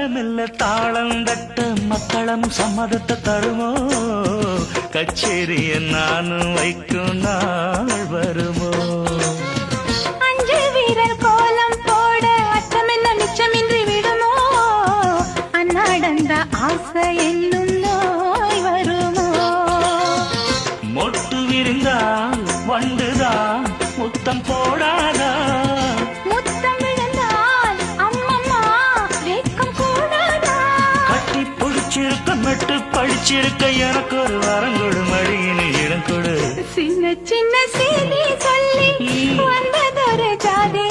மெல்ல தாளம் தட்ட மக்களும் சம்மதத்தை தருமோ கச்சேரிய நானும் வைக்கும் நாள் வருமோ அஞ்சு வீரர் கோலம் போட அச்சம் என்ன மிச்சமின்றி விடுமோ அந்நாடந்த ஆசை என்னும் நோய் வருமோ மொட்டு விரிந்தால் வண்டுதான் முத்தம் போடாதா முத்தம் விழுந்தால் அம்மம்மா வெட்கம் கூடாதா கட்டி பிடிச்சிருக்க மெட்டு பழிச்சிருக்க எனக்கு ஒரு வரங்கொடு மடியின் இடம் கொடு சின்ன சின்ன செய்தி சொல்லி வந்ததொரு ஜாதி